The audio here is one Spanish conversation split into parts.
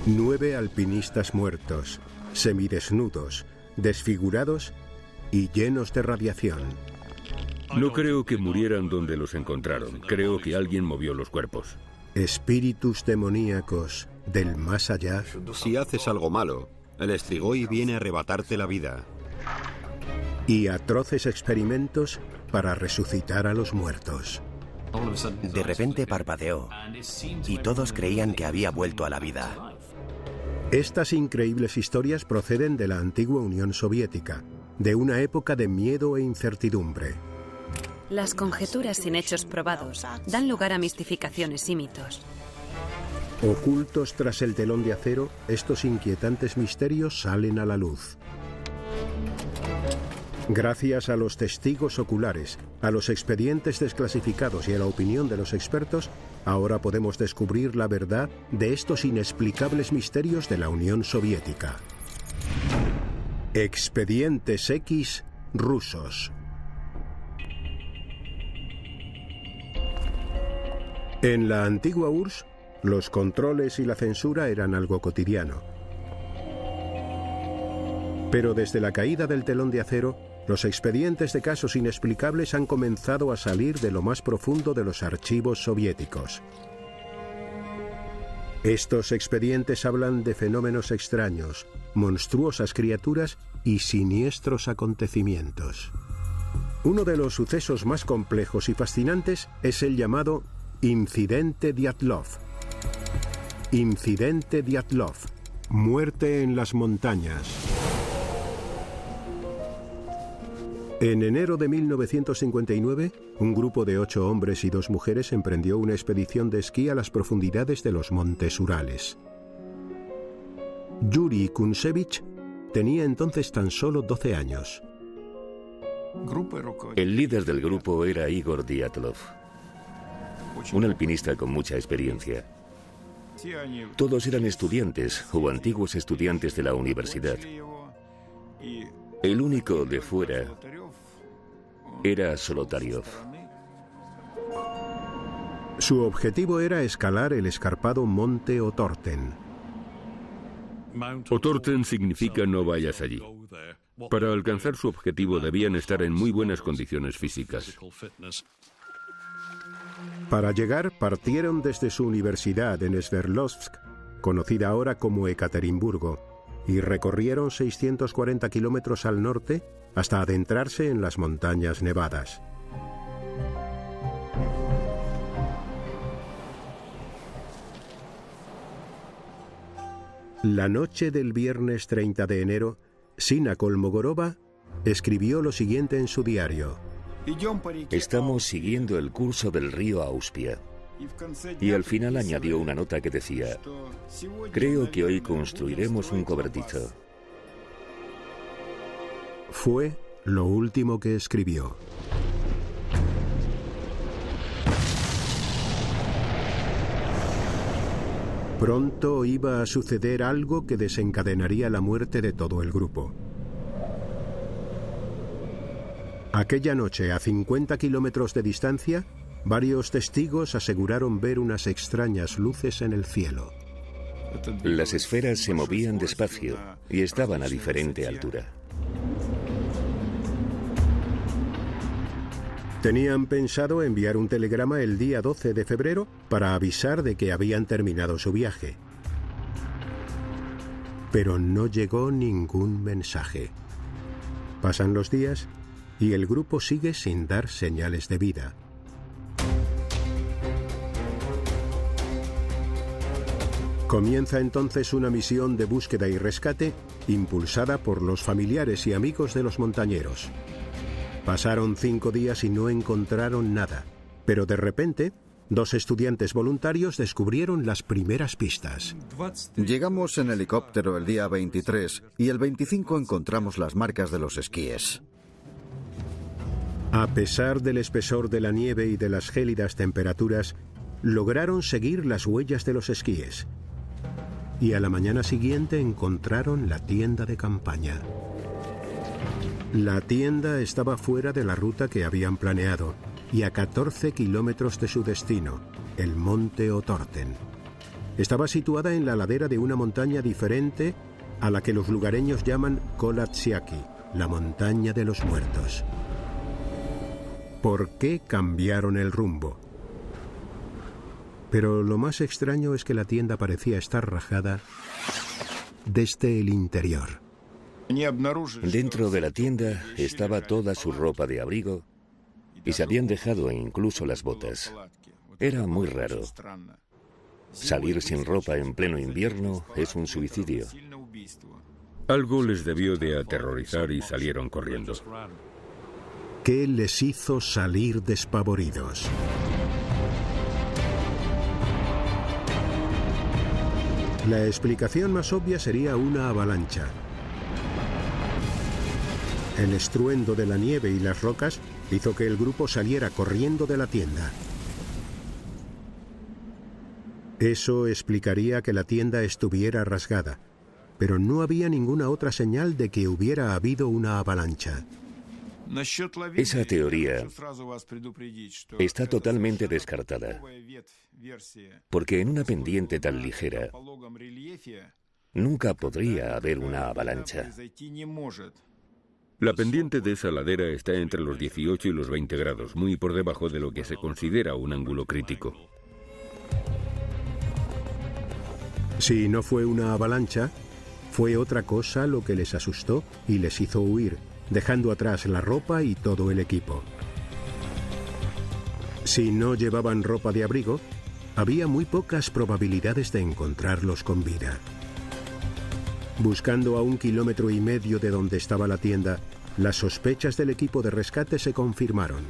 9 alpinistas muertos, semidesnudos, desfigurados y llenos de radiación. No creo que murieran donde los encontraron. Creo que alguien movió los cuerpos. Espíritus demoníacos del más allá. Si haces algo malo, el Strigoi viene a arrebatarte la vida. Y atroces experimentos para resucitar a los muertos. De repente parpadeó y todos creían que había vuelto a la vida. Estas increíbles historias proceden de la antigua Unión Soviética, de una época de miedo e incertidumbre. Las conjeturas sin hechos probados dan lugar a mistificaciones y mitos. Ocultos tras el telón de acero, estos inquietantes misterios salen a la luz. Gracias a los testigos oculares, a los expedientes desclasificados y a la opinión de los expertos, ahora podemos descubrir la verdad de estos inexplicables misterios de la Unión Soviética. Expedientes X rusos. En la antigua URSS, los controles y la censura eran algo cotidiano. Pero desde la caída del telón de acero, los expedientes de casos inexplicables han comenzado a salir de lo más profundo de los archivos soviéticos. Estos expedientes hablan de fenómenos extraños, monstruosas criaturas y siniestros acontecimientos. Uno de los sucesos más complejos y fascinantes es el llamado Incidente Dyatlov. Incidente Dyatlov. Muerte en las montañas. En enero de 1959, un grupo de 8 hombres y 2 mujeres emprendió una expedición de esquí a las profundidades de los montes Urales. Yuri Kunsevich tenía entonces tan solo 12 años. El líder del grupo era Igor Dyatlov, un alpinista con mucha experiencia. Todos eran estudiantes o antiguos estudiantes de la universidad. El único de fuera era Solotaryov. Su objetivo era escalar el escarpado monte Otorten. Otorten significa no vayas allí. Para alcanzar su objetivo debían estar en muy buenas condiciones físicas. Para llegar, partieron desde su universidad en Sverdlovsk, conocida ahora como Ekaterimburgo, y recorrieron 640 kilómetros al norte hasta adentrarse en las montañas nevadas. La noche del viernes 30 de enero, Sina Kolmogorova escribió lo siguiente en su diario. Estamos siguiendo el curso del río Auspia. Y al final añadió una nota que decía: creo que hoy construiremos un cobertizo. Fue lo último que escribió. Pronto iba a suceder algo que desencadenaría la muerte de todo el grupo. Aquella noche, a 50 kilómetros de distancia, varios testigos aseguraron ver unas extrañas luces en el cielo. Las esferas se movían despacio y estaban a diferente altura. Tenían pensado enviar un telegrama el día 12 de febrero para avisar de que habían terminado su viaje. Pero no llegó ningún mensaje. Pasan los días y el grupo sigue sin dar señales de vida. Comienza entonces una misión de búsqueda y rescate impulsada por los familiares y amigos de los montañeros. Pasaron 5 días y no encontraron nada, pero de repente, 2 estudiantes voluntarios descubrieron las primeras pistas. Llegamos en helicóptero el día 23 y el 25 encontramos las marcas de los esquíes. A pesar del espesor de la nieve y de las gélidas temperaturas, lograron seguir las huellas de los esquíes. Y a la mañana siguiente encontraron la tienda de campaña. La tienda estaba fuera de la ruta que habían planeado y a 14 kilómetros de su destino, el monte Otorten. estaba situada en la ladera de una montaña diferente a la que los lugareños llaman Kolatsiaki, la montaña de los muertos. ¿Por qué cambiaron el rumbo? Pero lo más extraño es que la tienda parecía estar rajada desde el interior. Dentro de la tienda estaba toda su ropa de abrigo y se habían dejado incluso las botas. Era muy raro. Salir sin ropa en pleno invierno es un suicidio. Algo les debió de aterrorizar y salieron corriendo. ¿Qué les hizo salir despavoridos? La explicación más obvia sería una avalancha. El estruendo de la nieve y las rocas hizo que el grupo saliera corriendo de la tienda. Eso explicaría que la tienda estuviera rasgada, pero no había ninguna otra señal de que hubiera habido una avalancha. Esa teoría está totalmente descartada, porque en una pendiente tan ligera nunca podría haber una avalancha. La pendiente de esa ladera está entre los 18 y los 20 grados, muy por debajo de lo que se considera un ángulo crítico. Si no fue una avalancha, fue otra cosa lo que les asustó y les hizo huir, dejando atrás la ropa y todo el equipo. Si no llevaban ropa de abrigo, había muy pocas probabilidades de encontrarlos con vida. Buscando a 1,5 kilómetros de donde estaba la tienda, las sospechas del equipo de rescate se confirmaron.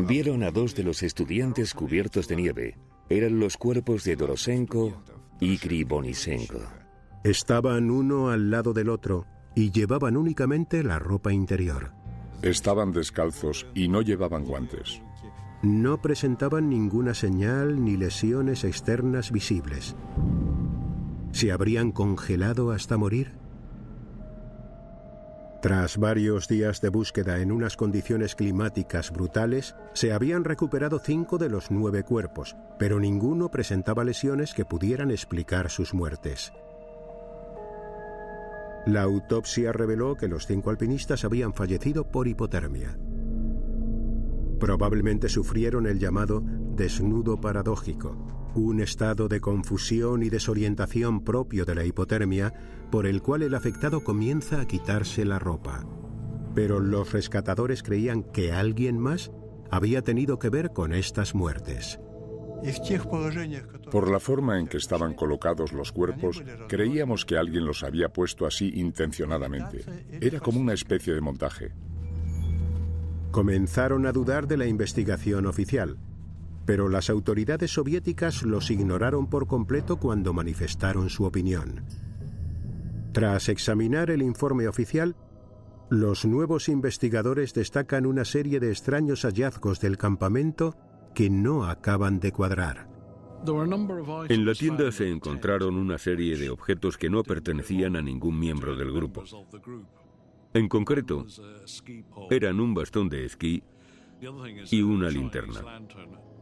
Vieron a 2 de los estudiantes cubiertos de nieve. Eran los cuerpos de Dorosenko y Krivonisenko. Estaban uno al lado del otro y llevaban únicamente la ropa interior. Estaban descalzos y no llevaban guantes. No presentaban ninguna señal ni lesiones externas visibles. ¿Se habrían congelado hasta morir? Tras varios días de búsqueda en unas condiciones climáticas brutales, se habían recuperado 5 de los 9 cuerpos, pero ninguno presentaba lesiones que pudieran explicar sus muertes. La autopsia reveló que los 5 alpinistas habían fallecido por hipotermia. Probablemente sufrieron el llamado desnudo paradójico, un estado de confusión y desorientación propio de la hipotermia por el cual el afectado comienza a quitarse la ropa. Pero los rescatadores creían que alguien más había tenido que ver con estas muertes. Por la forma en que estaban colocados los cuerpos, creíamos que alguien los había puesto así intencionadamente. Era como una especie de montaje. Comenzaron a dudar de la investigación oficial, pero las autoridades soviéticas los ignoraron por completo cuando manifestaron su opinión. Tras examinar el informe oficial, los nuevos investigadores destacan una serie de extraños hallazgos del campamento que no acaban de cuadrar. En la tienda se encontraron una serie de objetos que no pertenecían a ningún miembro del grupo. En concreto, eran un bastón de esquí y una linterna.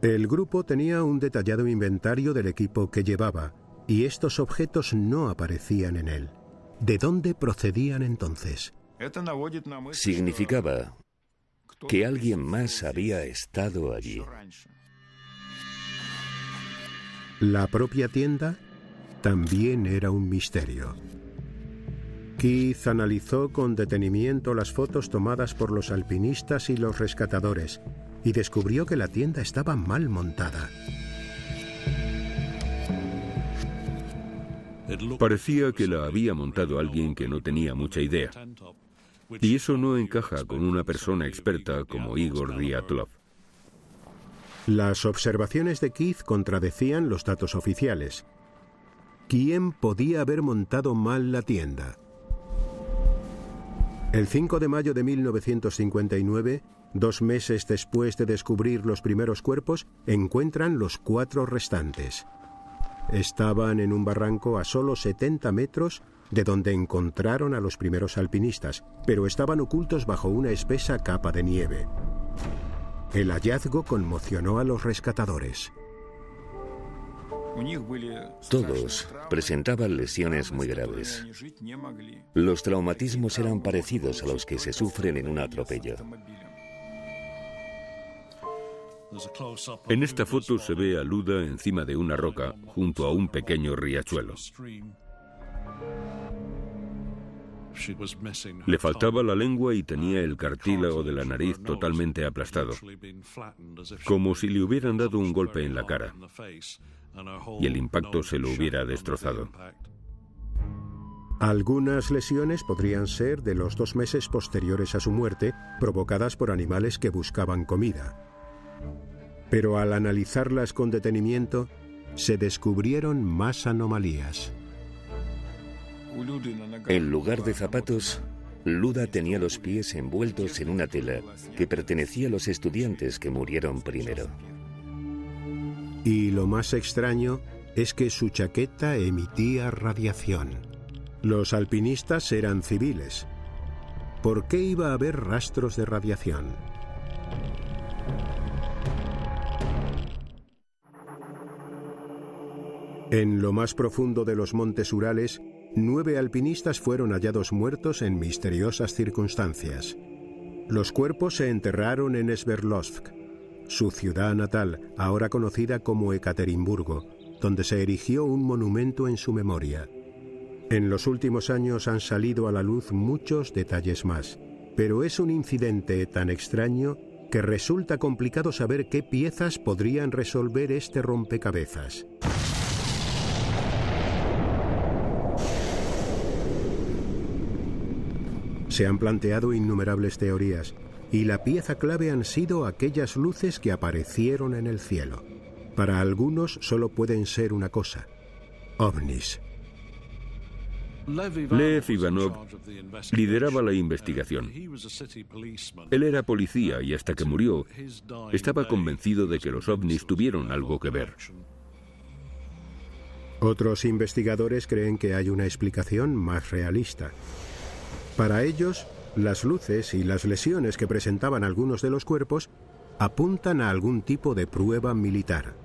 El grupo tenía un detallado inventario del equipo que llevaba, y estos objetos no aparecían en él. ¿De dónde procedían entonces? Significaba que alguien más había estado allí. La propia tienda también era un misterio. Keith analizó con detenimiento las fotos tomadas por los alpinistas y los rescatadores y descubrió que la tienda estaba mal montada. Parecía que la había montado alguien que no tenía mucha idea. Y eso no encaja con una persona experta como Igor Dyatlov. Las observaciones de Keith contradecían los datos oficiales. ¿Quién podía haber montado mal la tienda? El 5 de mayo de 1959, 2 meses después de descubrir los primeros cuerpos, encuentran los 4 restantes. Estaban en un barranco a solo 70 metros de donde encontraron a los primeros alpinistas, pero estaban ocultos bajo una espesa capa de nieve. El hallazgo conmocionó a los rescatadores. Todos presentaban lesiones muy graves. Los traumatismos eran parecidos a los que se sufren en un atropello. En esta foto se ve a Luda encima de una roca junto a un pequeño riachuelo. Le faltaba la lengua y tenía el cartílago de la nariz totalmente aplastado, como si le hubieran dado un golpe en la cara, y el impacto se lo hubiera destrozado. Algunas lesiones podrían ser de los 2 meses posteriores a su muerte, provocadas por animales que buscaban comida. Pero al analizarlas con detenimiento, se descubrieron más anomalías. En lugar de zapatos, Luda tenía los pies envueltos en una tela que pertenecía a los estudiantes que murieron primero. Y lo más extraño es que su chaqueta emitía radiación. Los alpinistas eran civiles. ¿Por qué iba a haber rastros de radiación? En lo más profundo de los montes Urales, 9 alpinistas fueron hallados muertos en misteriosas circunstancias. Los cuerpos se enterraron en Sverdlovsk, su ciudad natal, ahora conocida como Ekaterimburgo, donde se erigió un monumento en su memoria. En los últimos años han salido a la luz muchos detalles más, pero es un incidente tan extraño que resulta complicado saber qué piezas podrían resolver este rompecabezas. Se han planteado innumerables teorías, y la pieza clave han sido aquellas luces que aparecieron en el cielo. Para algunos solo pueden ser una cosa: ovnis. Lev Ivanov lideraba la investigación. Él era policía y hasta que murió estaba convencido de que los ovnis tuvieron algo que ver. Otros investigadores creen que hay una explicación más realista. Para ellos, las luces y las lesiones que presentaban algunos de los cuerpos apuntan a algún tipo de prueba militar.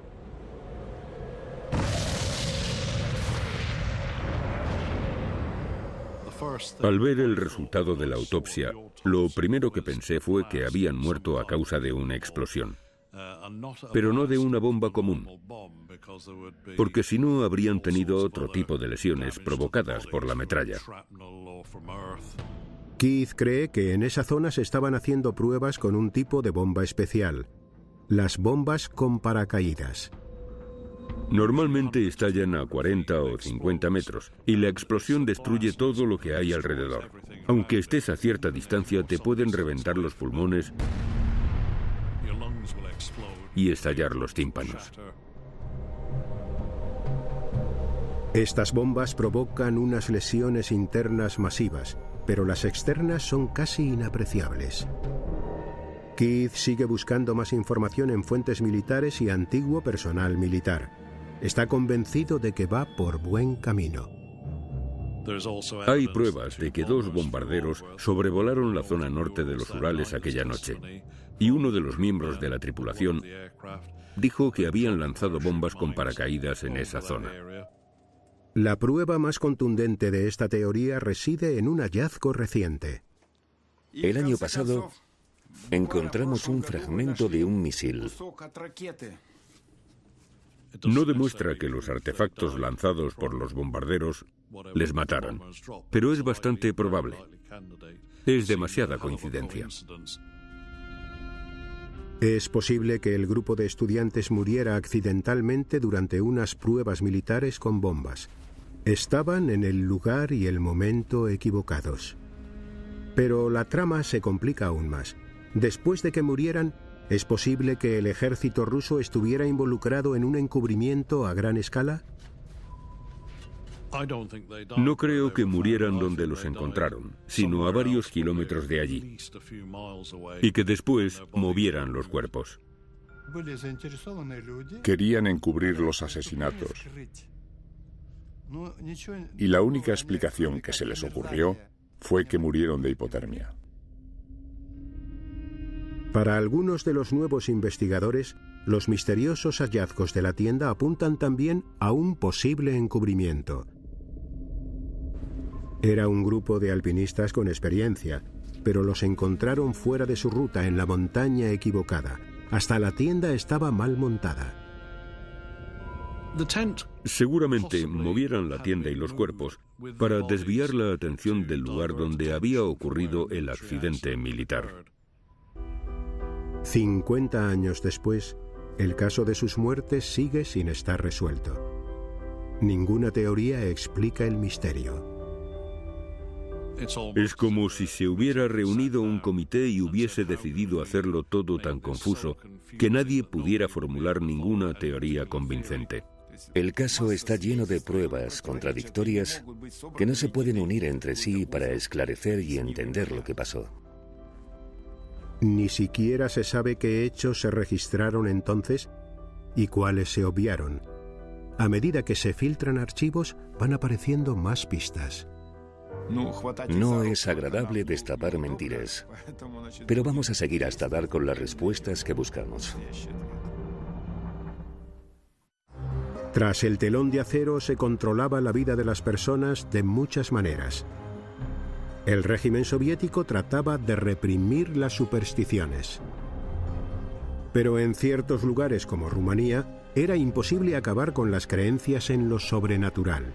Al ver el resultado de la autopsia, lo primero que pensé fue que habían muerto a causa de una explosión. Pero no de una bomba común, porque si no habrían tenido otro tipo de lesiones provocadas por la metralla. Keith cree que en esa zona se estaban haciendo pruebas con un tipo de bomba especial, las bombas con paracaídas. Normalmente estallan a 40 o 50 metros y la explosión destruye todo lo que hay alrededor. Aunque estés a cierta distancia, te pueden reventar los pulmones y estallar los tímpanos. Estas bombas provocan unas lesiones internas masivas, pero las externas son casi inapreciables. Keith sigue buscando más información en fuentes militares y antiguo personal militar. Está convencido de que va por buen camino. Hay pruebas de que 2 bombarderos sobrevolaron la zona norte de los Urales aquella noche, y uno de los miembros de la tripulación dijo que habían lanzado bombas con paracaídas en esa zona. La prueba más contundente de esta teoría reside en un hallazgo reciente. El año pasado encontramos un fragmento de un misil. No demuestra que los artefactos lanzados por los bombarderos les mataran, pero es bastante probable. Es demasiada coincidencia. Es posible que el grupo de estudiantes muriera accidentalmente durante unas pruebas militares con bombas. Estaban en el lugar y el momento equivocados. Pero la trama se complica aún más. Después de que murieran, ¿es posible que el ejército ruso estuviera involucrado en un encubrimiento a gran escala? No creo que murieran donde los encontraron, sino a varios kilómetros de allí, y que después movieran los cuerpos. Querían encubrir los asesinatos. Y la única explicación que se les ocurrió fue que murieron de hipotermia. Para algunos de los nuevos investigadores, los misteriosos hallazgos de la tienda apuntan también a un posible encubrimiento. Era un grupo de alpinistas con experiencia, pero los encontraron fuera de su ruta en la montaña equivocada. Hasta la tienda estaba mal montada. Seguramente movieran la tienda y los cuerpos para desviar la atención del lugar donde había ocurrido el accidente militar. 50 años después, el caso de sus muertes sigue sin estar resuelto. Ninguna teoría explica el misterio. Es como si se hubiera reunido un comité y hubiese decidido hacerlo todo tan confuso que nadie pudiera formular ninguna teoría convincente. El caso está lleno de pruebas contradictorias que no se pueden unir entre sí para esclarecer y entender lo que pasó. Ni siquiera se sabe qué hechos se registraron entonces y cuáles se obviaron. A medida que se filtran archivos, van apareciendo más pistas. No es agradable destapar mentiras, pero vamos a seguir hasta dar con las respuestas que buscamos. Tras el telón de acero se controlaba la vida de las personas de muchas maneras. El régimen soviético trataba de reprimir las supersticiones. Pero en ciertos lugares como Rumanía, era imposible acabar con las creencias en lo sobrenatural.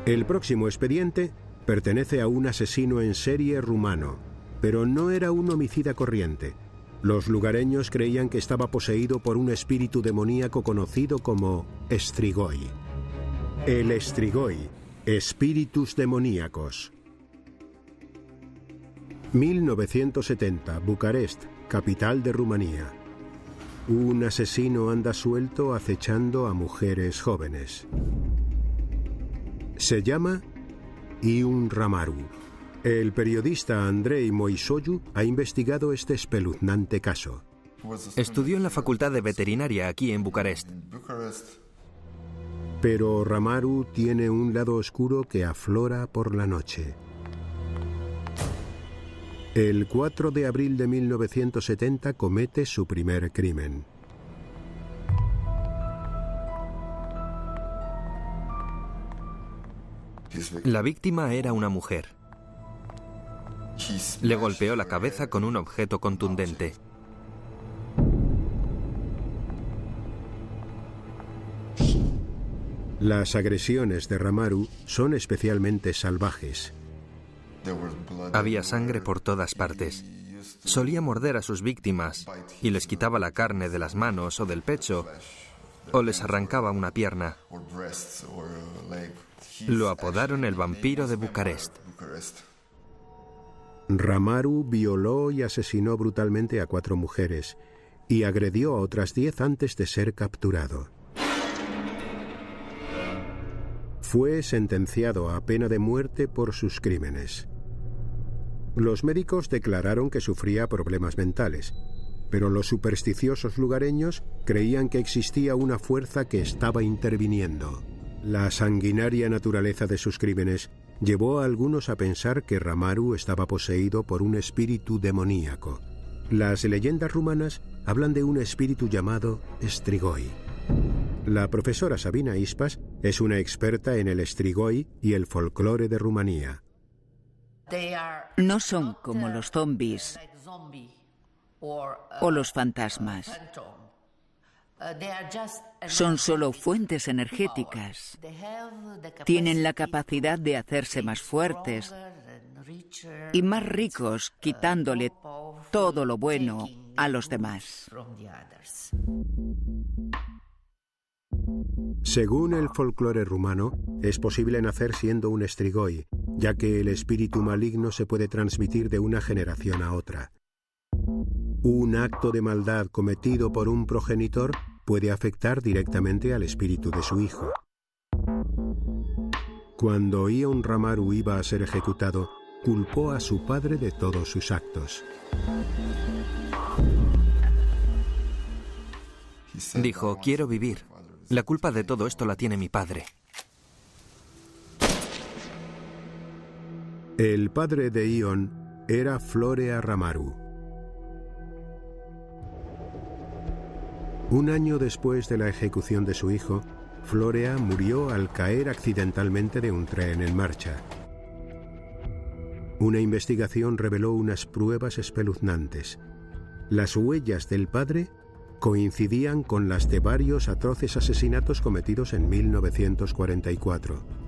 El próximo expediente pertenece a un asesino en serie rumano, pero no era un homicida corriente. Los lugareños creían que estaba poseído por un espíritu demoníaco conocido como Strigoi. El Strigoi, espíritus demoníacos. 1970, Bucarest, capital de Rumanía. Un asesino anda suelto acechando a mujeres jóvenes. Se llama Ion Ramaru. El periodista Andrei Moisoiu ha investigado este espeluznante caso. Estudió en la Facultad de Veterinaria aquí en Bucarest. Pero Ramaru tiene un lado oscuro que aflora por la noche. El 4 de abril de 1970 comete su primer crimen. La víctima era una mujer. Le golpeó la cabeza con un objeto contundente. Las agresiones de Ramaru son especialmente salvajes. Había sangre por todas partes. Solía morder a sus víctimas y les quitaba la carne de las manos o del pecho o les arrancaba una pierna. Lo apodaron el vampiro de Bucarest. Ramaru violó y asesinó brutalmente a 4 mujeres y agredió a otras 10 antes de ser capturado. Fue sentenciado a pena de muerte por sus crímenes. Los médicos declararon que sufría problemas mentales, pero los supersticiosos lugareños creían que existía una fuerza que estaba interviniendo. La sanguinaria naturaleza de sus crímenes llevó a algunos a pensar que Ramaru estaba poseído por un espíritu demoníaco. Las leyendas rumanas hablan de un espíritu llamado Strigoi. La profesora Sabina Ispas es una experta en el Strigoi y el folclore de Rumanía. No son como los zombies o los fantasmas. Son solo fuentes energéticas. Tienen la capacidad de hacerse más fuertes y más ricos, quitándole todo lo bueno a los demás. Según el folclore rumano, es posible nacer siendo un Strigoi, ya que el espíritu maligno se puede transmitir de una generación a otra. Un acto de maldad cometido por un progenitor puede afectar directamente al espíritu de su hijo. Cuando Ion Ramaru iba a ser ejecutado, culpó a su padre de todos sus actos. Dijo, quiero vivir. La culpa de todo esto la tiene mi padre. El padre de Ion era Florea Ramaru. Un año después de la ejecución de su hijo, Florea murió al caer accidentalmente de un tren en marcha. Una investigación reveló unas pruebas espeluznantes. Las huellas del padre coincidían con las de varios atroces asesinatos cometidos en 1944.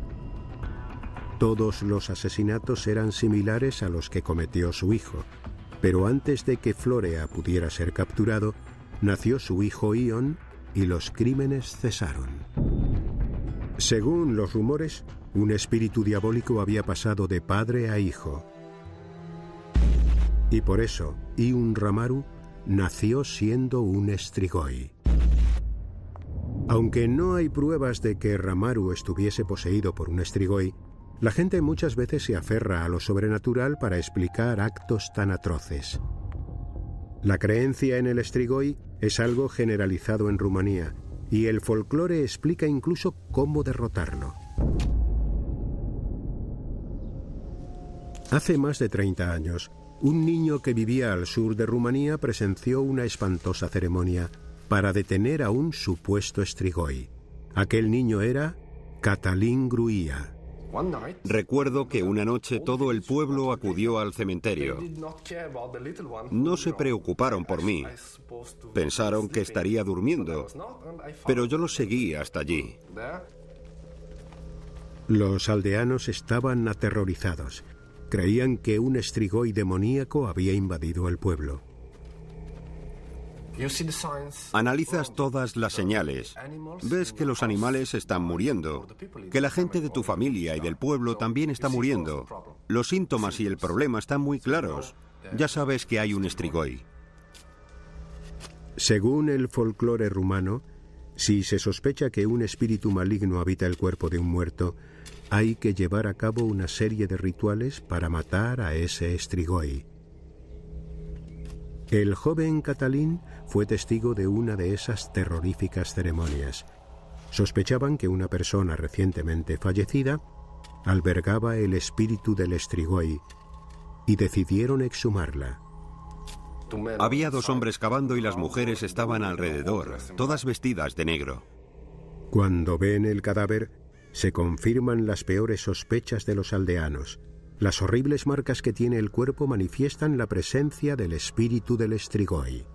Todos los asesinatos eran similares a los que cometió su hijo, pero antes de que Florea pudiera ser capturado, nació su hijo Ion y los crímenes cesaron. Según los rumores, un espíritu diabólico había pasado de padre a hijo. Y por eso, Iun Ramaru nació siendo un Strigoi. Aunque no hay pruebas de que Ramaru estuviese poseído por un Strigoi, la gente muchas veces se aferra a lo sobrenatural para explicar actos tan atroces. La creencia en el Strigoi es algo generalizado en Rumanía, y el folclore explica incluso cómo derrotarlo. Hace más de 30 años, un niño que vivía al sur de Rumanía presenció una espantosa ceremonia para detener a un supuesto Strigoi. Aquel niño era Cătălin Gruia. Recuerdo que una noche todo el pueblo acudió al cementerio. No se preocuparon por mí. Pensaron que estaría durmiendo, pero yo lo seguí hasta allí. Los aldeanos estaban aterrorizados. Creían que un Strigoi demoníaco había invadido el pueblo. Analizas todas las señales. Ves que los animales están muriendo, que la gente de tu familia y del pueblo también está muriendo. Los síntomas y el problema están muy claros. Ya sabes que hay un Strigoi. Según el folclore rumano, si se sospecha que un espíritu maligno habita el cuerpo de un muerto, hay que llevar a cabo una serie de rituales para matar a ese Strigoi. El joven Cătălin fue testigo de una de esas terroríficas ceremonias. Sospechaban que una persona recientemente fallecida albergaba el espíritu del Strigoi y decidieron exhumarla. Había 2 hombres cavando y las mujeres estaban alrededor, todas vestidas de negro. Cuando ven el cadáver, se confirman las peores sospechas de los aldeanos. Las horribles marcas que tiene el cuerpo manifiestan la presencia del espíritu del Strigoi.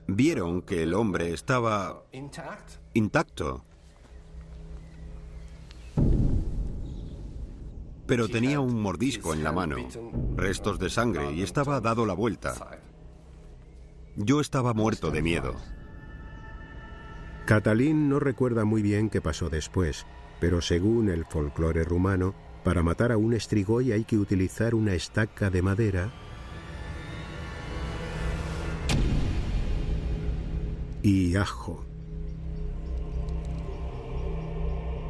Vieron que el hombre estaba intacto, pero tenía un mordisco en la mano, restos de sangre y estaba dado la vuelta. Yo estaba muerto de miedo. Cătălin no recuerda muy bien qué pasó después, pero según el folclore rumano, para matar a un Strigoi hay que utilizar una estaca de madera y ajo.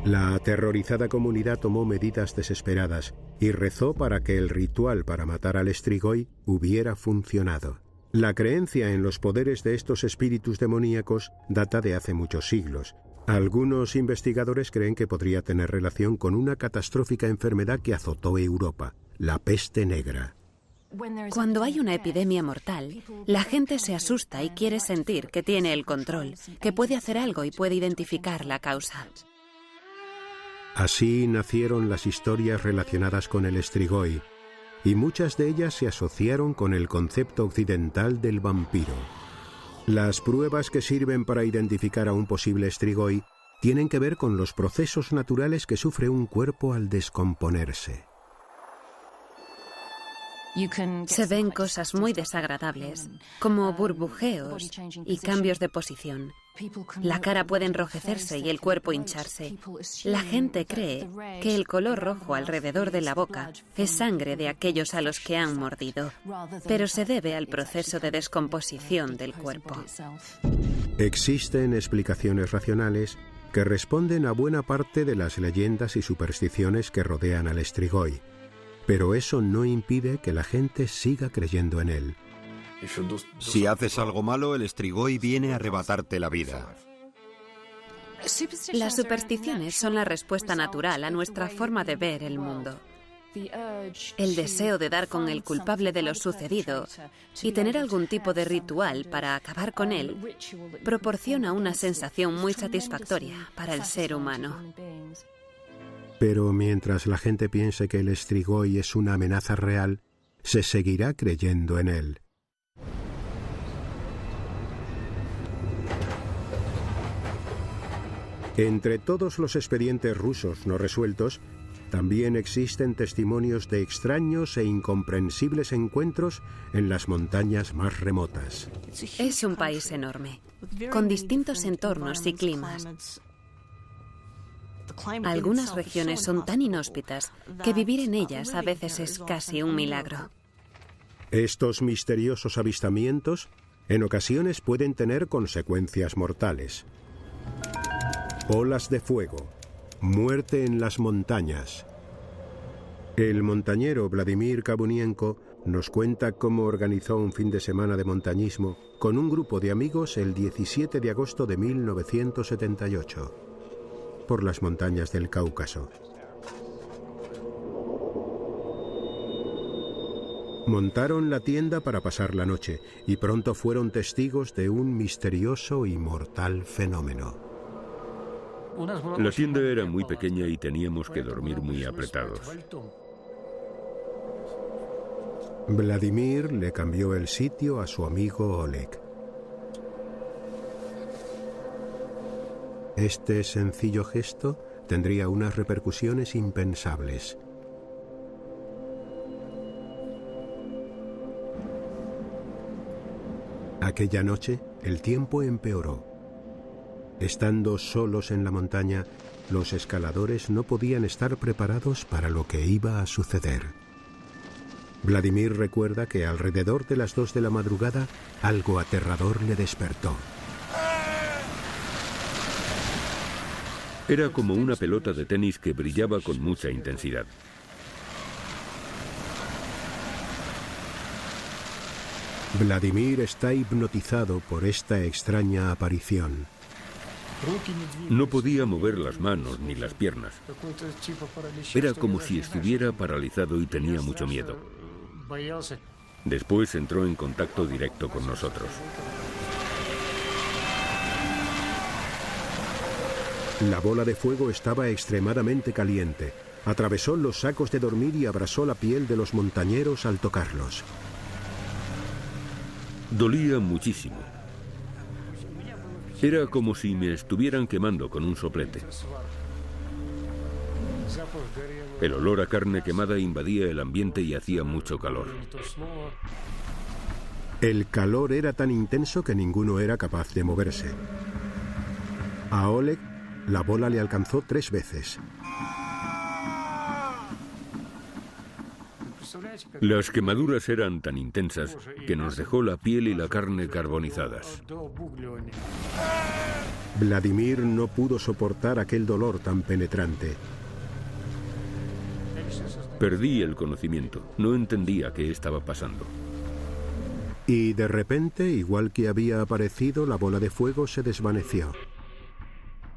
La aterrorizada comunidad tomó medidas desesperadas y rezó para que el ritual para matar al Strigoi hubiera funcionado. La creencia en los poderes de estos espíritus demoníacos data de hace muchos siglos. Algunos investigadores creen que podría tener relación con una catastrófica enfermedad que azotó Europa, la peste negra. Cuando hay una epidemia mortal, la gente se asusta y quiere sentir que tiene el control, que puede hacer algo y puede identificar la causa. Así nacieron las historias relacionadas con el Strigoi, y muchas de ellas se asociaron con el concepto occidental del vampiro. Las pruebas que sirven para identificar a un posible Strigoi tienen que ver con los procesos naturales que sufre un cuerpo al descomponerse. Se ven cosas muy desagradables, como burbujeos y cambios de posición. La cara puede enrojecerse y el cuerpo hincharse. La gente cree que el color rojo alrededor de la boca es sangre de aquellos a los que han mordido, pero se debe al proceso de descomposición del cuerpo. Existen explicaciones racionales que responden a buena parte de las leyendas y supersticiones que rodean al Strigoi, pero eso no impide que la gente siga creyendo en él. Si haces algo malo, el Strigoi viene a arrebatarte la vida. Las supersticiones son la respuesta natural a nuestra forma de ver el mundo. El deseo de dar con el culpable de lo sucedido y tener algún tipo de ritual para acabar con él proporciona una sensación muy satisfactoria para el ser humano. Pero mientras la gente piense que el Strigoi es una amenaza real, se seguirá creyendo en él. Entre todos los expedientes rusos no resueltos, también existen testimonios de extraños e incomprensibles encuentros en las montañas más remotas. Es un país enorme, con distintos entornos y climas. Algunas regiones son tan inhóspitas que vivir en ellas a veces es casi un milagro. Estos misteriosos avistamientos en ocasiones pueden tener consecuencias mortales. Olas de fuego, muerte en las montañas. El montañero Vladimir Kabunienko nos cuenta cómo organizó un fin de semana de montañismo con un grupo de amigos el 17 de agosto de 1978 por las montañas del Cáucaso. Montaron la tienda para pasar la noche y pronto fueron testigos de un misterioso y mortal fenómeno. La tienda era muy pequeña y teníamos que dormir muy apretados. Vladimir le cambió el sitio a su amigo Oleg. Este sencillo gesto tendría unas repercusiones impensables. Aquella noche, el tiempo empeoró. Estando solos en la montaña, los escaladores no podían estar preparados para lo que iba a suceder. Vladimir recuerda que alrededor de las 2 de la madrugada, algo aterrador le despertó. Era como una pelota de tenis que brillaba con mucha intensidad. Vladimir está hipnotizado por esta extraña aparición. No podía mover las manos ni las piernas. Era como si estuviera paralizado y tenía mucho miedo. Después entró en contacto directo con nosotros. La bola de fuego estaba extremadamente caliente. Atravesó los sacos de dormir y abrasó la piel de los montañeros al tocarlos. Dolía muchísimo. Era como si me estuvieran quemando con un soplete. El olor a carne quemada invadía el ambiente y hacía mucho calor. El calor era tan intenso que ninguno era capaz de moverse. A Oleg, la bola le alcanzó 3 veces. Las quemaduras eran tan intensas que nos dejó la piel y la carne carbonizadas. Vladimir no pudo soportar aquel dolor tan penetrante. Perdí el conocimiento. No entendía qué estaba pasando. Y de repente, igual que había aparecido, la bola de fuego se desvaneció.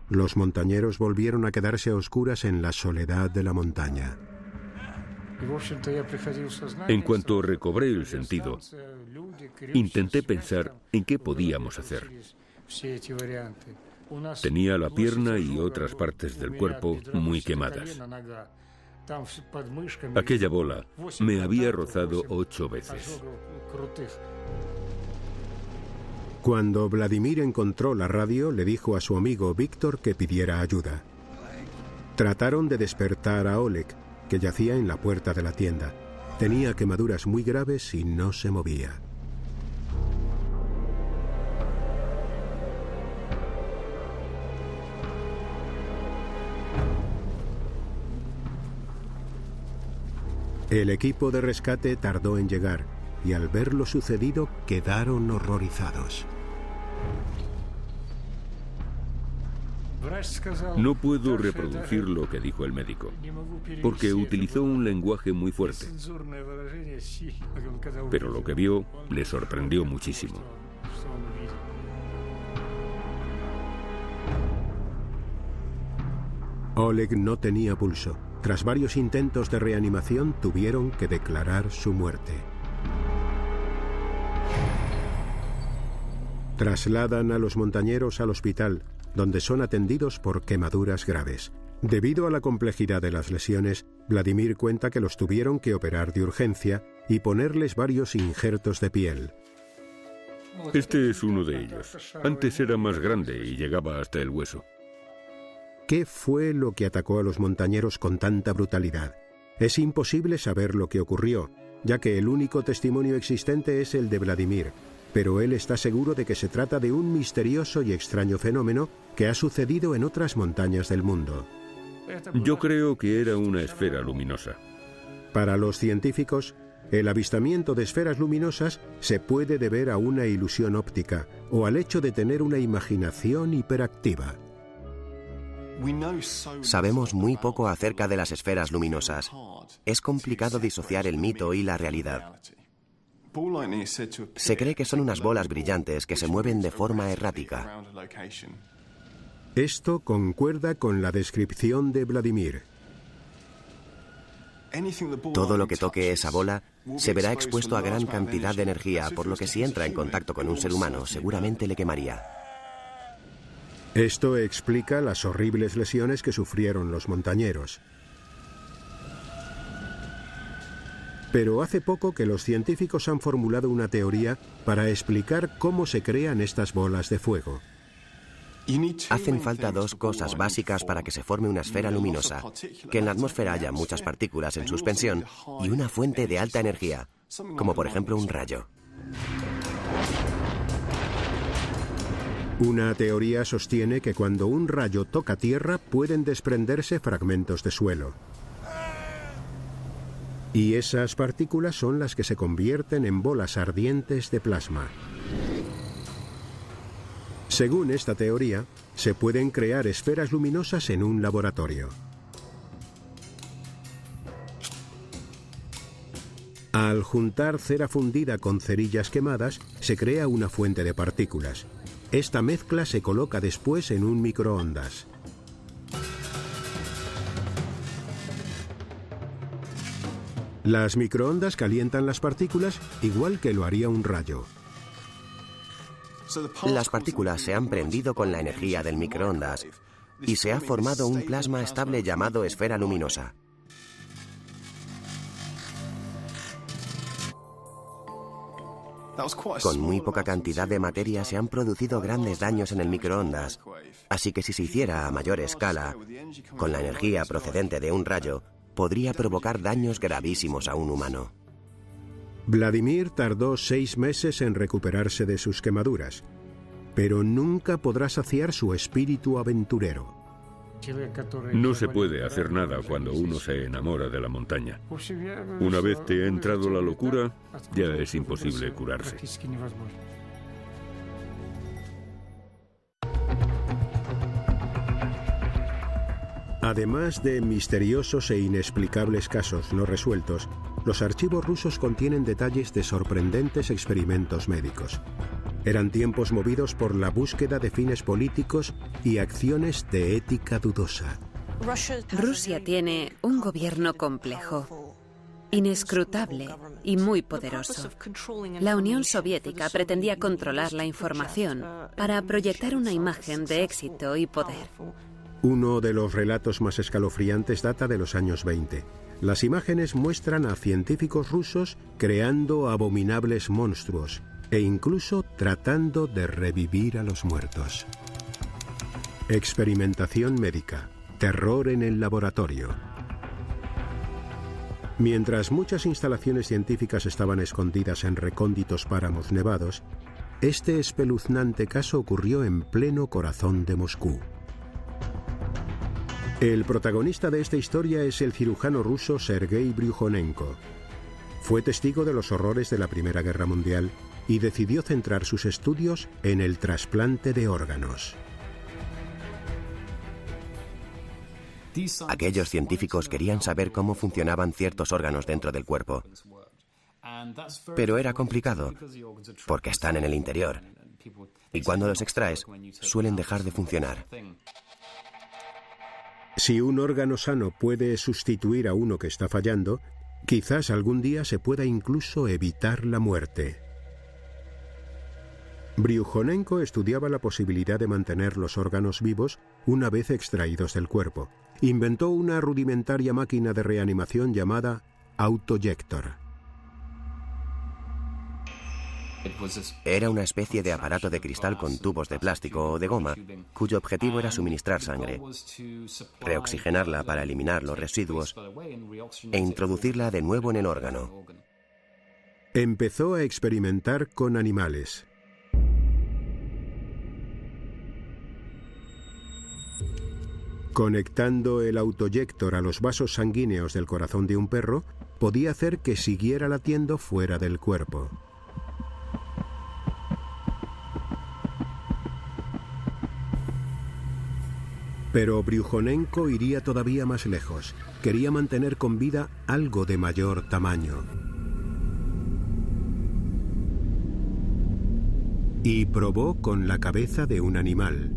Los montañeros volvieron a quedarse a oscuras en la soledad de la montaña. En cuanto recobré el sentido, intenté pensar en qué podíamos hacer. Tenía la pierna y otras partes del cuerpo muy quemadas. Aquella bola me había rozado 8 veces. Cuando Vladimir encontró la radio, le dijo a su amigo Víctor que pidiera ayuda. Trataron de despertar a Oleg, que yacía en la puerta de la tienda. Tenía quemaduras muy graves y no se movía. El equipo de rescate tardó en llegar y al ver lo sucedido quedaron horrorizados. No puedo reproducir lo que dijo el médico, porque utilizó un lenguaje muy fuerte. Pero lo que vio le sorprendió muchísimo. Oleg no tenía pulso. tras varios intentos de reanimación, tuvieron que declarar su muerte. Trasladan a los montañeros al hospital, donde son atendidos por quemaduras graves. Debido a la complejidad de las lesiones, Vladimir cuenta que los tuvieron que operar de urgencia y ponerles varios injertos de piel. Este es uno de ellos. Antes era más grande y llegaba hasta el hueso. ¿Qué fue lo que atacó a los montañeros con tanta brutalidad? Es imposible saber lo que ocurrió, ya que el único testimonio existente es el de Vladimir, pero él está seguro de que se trata de un misterioso y extraño fenómeno que ha sucedido en otras montañas del mundo. Yo creo que era una esfera luminosa. Para los científicos, el avistamiento de esferas luminosas se puede deber a una ilusión óptica o al hecho de tener una imaginación hiperactiva. Sabemos muy poco acerca de las esferas luminosas. Es complicado disociar el mito y la realidad. Se cree que son unas bolas brillantes que se mueven de forma errática. Esto concuerda con la descripción de Vladimir. Todo lo que toque esa bola se verá expuesto a gran cantidad de energía, por lo que si entra en contacto con un ser humano, seguramente le quemaría. Esto explica las horribles lesiones que sufrieron los montañeros. Pero hace poco que los científicos han formulado una teoría para explicar cómo se crean estas bolas de fuego. Hacen falta dos cosas básicas para que se forme una esfera luminosa: que en la atmósfera haya muchas partículas en suspensión y una fuente de alta energía, como por ejemplo un rayo. Una teoría sostiene que cuando un rayo toca tierra pueden desprenderse fragmentos de suelo. Y esas partículas son las que se convierten en bolas ardientes de plasma. Según esta teoría, se pueden crear esferas luminosas en un laboratorio. Al juntar cera fundida con cerillas quemadas, se crea una fuente de partículas. Esta mezcla se coloca después en un microondas. Las microondas calientan las partículas igual que lo haría un rayo. Las partículas se han prendido con la energía del microondas y se ha formado un plasma estable llamado esfera luminosa. Con muy poca cantidad de materia se han producido grandes daños en el microondas, así que si se hiciera a mayor escala, con la energía procedente de un rayo, podría provocar daños gravísimos a un humano. Vladimir tardó 6 meses en recuperarse de sus quemaduras, pero nunca podrá saciar su espíritu aventurero. No se puede hacer nada cuando uno se enamora de la montaña. Una vez te ha entrado la locura, ya es imposible curarse. Además de misteriosos e inexplicables casos no resueltos, los archivos rusos contienen detalles de sorprendentes experimentos médicos. Eran tiempos movidos por la búsqueda de fines políticos y acciones de ética dudosa. Rusia tiene un gobierno complejo, inescrutable y muy poderoso. La Unión Soviética pretendía controlar la información para proyectar una imagen de éxito y poder. Uno de los relatos más escalofriantes data de los años 20. Las imágenes muestran a científicos rusos creando abominables monstruos e incluso tratando de revivir a los muertos. Experimentación médica, terror en el laboratorio. Mientras muchas instalaciones científicas estaban escondidas en recónditos páramos nevados, este espeluznante caso ocurrió en pleno corazón de Moscú. El protagonista de esta historia es el cirujano ruso Sergei Bryukhanenko. Fue testigo de los horrores de la Primera Guerra Mundial y decidió centrar sus estudios en el trasplante de órganos. Aquellos científicos querían saber cómo funcionaban ciertos órganos dentro del cuerpo. Pero era complicado, porque están en el interior. Y cuando los extraes, suelen dejar de funcionar. Si un órgano sano puede sustituir a uno que está fallando, quizás algún día se pueda incluso evitar la muerte. Bryukhanenko estudiaba la posibilidad de mantener los órganos vivos una vez extraídos del cuerpo. Inventó una rudimentaria máquina de reanimación llamada autoyector. Era una especie de aparato de cristal con tubos de plástico o de goma, cuyo objetivo era suministrar sangre, reoxigenarla para eliminar los residuos e introducirla de nuevo en el órgano. Empezó a experimentar con animales. Conectando el autoyector a los vasos sanguíneos del corazón de un perro, podía hacer que siguiera latiendo fuera del cuerpo. Pero Bryukhanenko iría todavía más lejos. Quería mantener con vida algo de mayor tamaño. Y probó con la cabeza de un animal.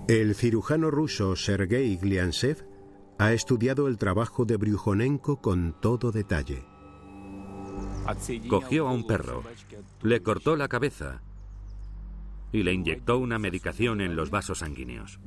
El cirujano ruso Sergei Gliantsev ha estudiado el trabajo de Bryukhanenko con todo detalle. Cogió a un perro, le cortó la cabeza y le inyectó una medicación en los vasos sanguíneos.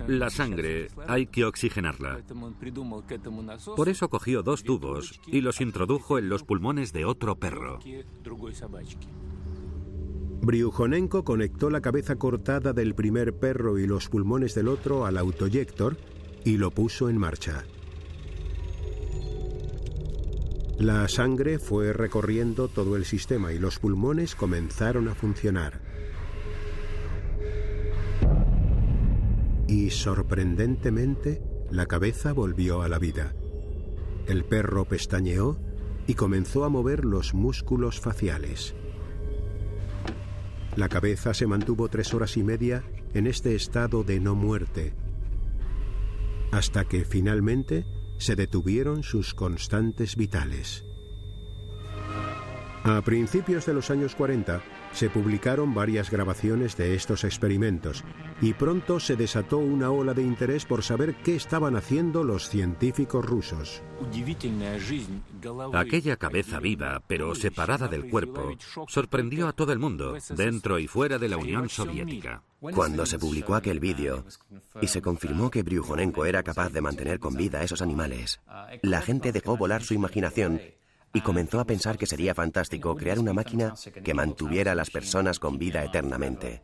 La sangre hay que oxigenarla. Por eso cogió 2 tubos y los introdujo en los pulmones de otro perro. Bryukhanenko conectó la cabeza cortada del primer perro y los pulmones del otro al autoyector y lo puso en marcha. La sangre fue recorriendo todo el sistema y los pulmones comenzaron a funcionar. Y sorprendentemente, la cabeza volvió a la vida. El perro pestañeó y comenzó a mover los músculos faciales. La cabeza se mantuvo 3 horas y media en este estado de no muerte, hasta que finalmente se detuvieron sus constantes vitales. A principios de los años 40 se publicaron varias grabaciones de estos experimentos y pronto se desató una ola de interés por saber qué estaban haciendo los científicos rusos. Aquella cabeza viva, pero separada del cuerpo, sorprendió a todo el mundo, dentro y fuera de la Unión Soviética. Cuando se publicó aquel vídeo y se confirmó que Bryukhanenko era capaz de mantener con vida a esos animales, la gente dejó volar su imaginación y comenzó a pensar que sería fantástico crear una máquina que mantuviera a las personas con vida eternamente.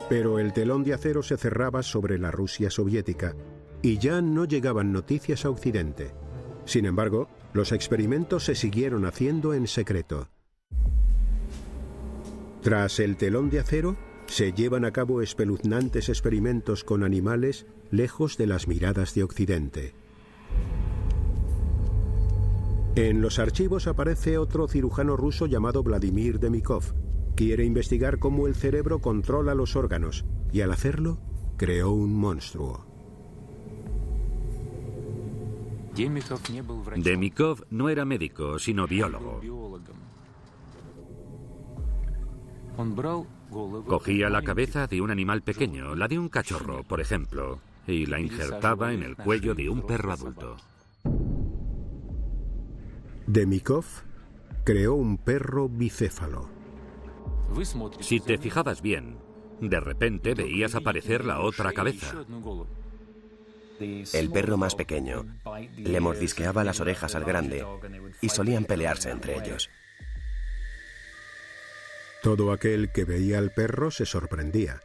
Pero el telón de acero se cerraba sobre la Rusia soviética y ya no llegaban noticias a Occidente. Sin embargo, los experimentos se siguieron haciendo en secreto. Tras el telón de acero, se llevan a cabo espeluznantes experimentos con animales lejos de las miradas de Occidente. En los archivos aparece otro cirujano ruso llamado Vladimir Demikov. Quiere investigar cómo el cerebro controla los órganos y al hacerlo, creó un monstruo. Demikov no era médico, sino biólogo. Cogía la cabeza de un animal pequeño, la de un cachorro, por ejemplo, y la injertaba en el cuello de un perro adulto. Demikov creó un perro bicéfalo. Si te fijabas bien, de repente veías aparecer la otra cabeza. El perro más pequeño le mordisqueaba las orejas al grande y solían pelearse entre ellos. Todo aquel que veía al perro se sorprendía,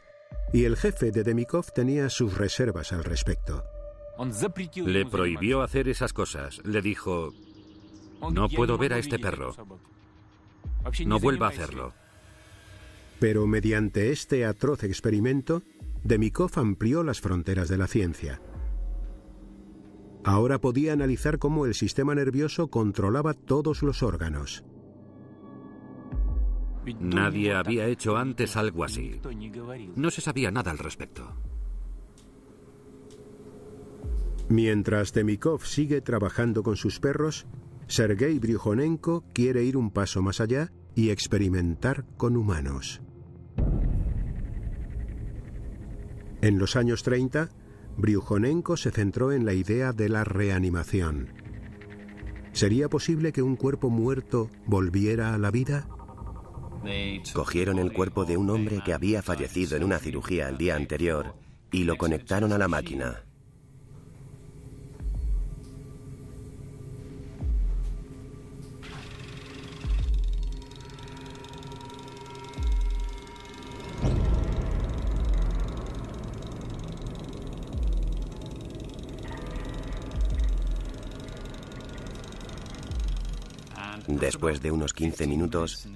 y el jefe de Demikov tenía sus reservas al respecto. Le prohibió hacer esas cosas. Le dijo: No puedo ver a este perro. No vuelva a hacerlo. Pero mediante este atroz experimento, Demikov amplió las fronteras de la ciencia. Ahora podía analizar cómo el sistema nervioso controlaba todos los órganos. Nadie había hecho antes algo así. No se sabía nada al respecto. Mientras Demikov sigue trabajando con sus perros, Sergei Bryukhanenko quiere ir un paso más allá y experimentar con humanos. En los años 30, Bryukhanenko se centró en la idea de la reanimación. ¿Sería posible que un cuerpo muerto volviera a la vida? Cogieron el cuerpo de un hombre que había fallecido en una cirugía el día anterior y lo conectaron a la máquina. Después de unos 15 minutos,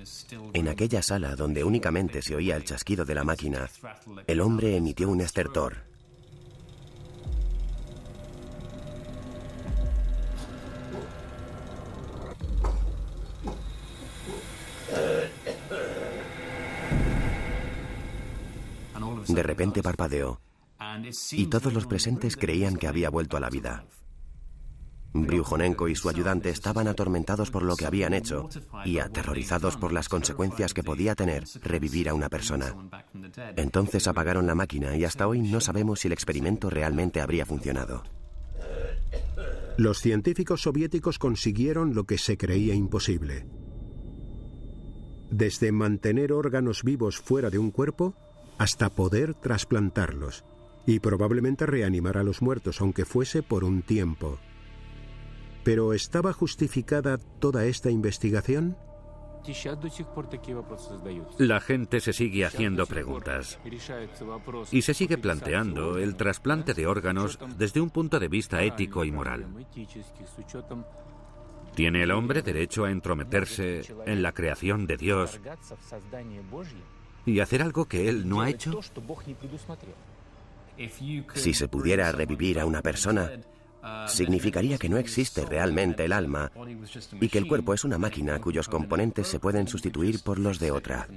en aquella sala donde únicamente se oía el chasquido de la máquina, el hombre emitió un estertor. De repente parpadeó, y todos los presentes creían que había vuelto a la vida. Bryukhanenko y su ayudante estaban atormentados por lo que habían hecho y aterrorizados por las consecuencias que podía tener revivir a una persona. Entonces apagaron la máquina y hasta hoy no sabemos si el experimento realmente habría funcionado. Los científicos soviéticos consiguieron lo que se creía imposible. Desde mantener órganos vivos fuera de un cuerpo hasta poder trasplantarlos y probablemente reanimar a los muertos, aunque fuese por un tiempo. ¿Pero estaba justificada toda esta investigación? La gente se sigue haciendo preguntas y se sigue planteando el trasplante de órganos desde un punto de vista ético y moral. ¿Tiene el hombre derecho a entrometerse en la creación de Dios y hacer algo que él no ha hecho? Si se pudiera revivir a una persona, significaría que no existe realmente el alma y que el cuerpo es una máquina cuyos componentes se pueden sustituir por los de otra.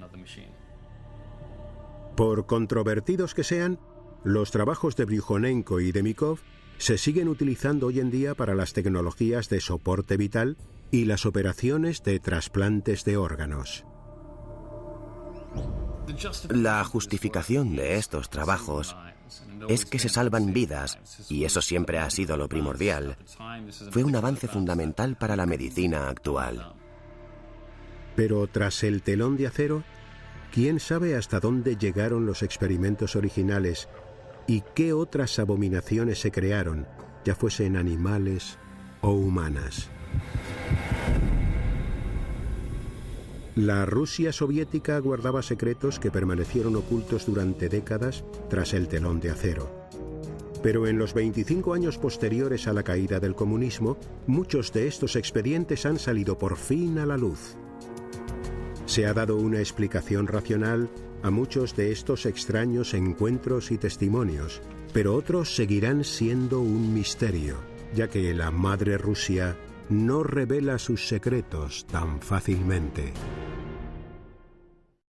Por controvertidos que sean, los trabajos de Bryukhanenko y Demikov se siguen utilizando hoy en día para las tecnologías de soporte vital y las operaciones de trasplantes de órganos. La justificación de estos trabajos es que se salvan vidas, y eso siempre ha sido lo primordial. Fue un avance fundamental para la medicina actual. Pero tras el telón de acero, ¿quién sabe hasta dónde llegaron los experimentos originales y qué otras abominaciones se crearon, ya fuesen animales o humanas? La Rusia soviética guardaba secretos que permanecieron ocultos durante décadas tras el telón de acero. Pero en los 25 años posteriores a la caída del comunismo, muchos de estos expedientes han salido por fin a la luz. Se ha dado una explicación racional a muchos de estos extraños encuentros y testimonios, pero otros seguirán siendo un misterio, ya que la madre Rusia no revela sus secretos tan fácilmente.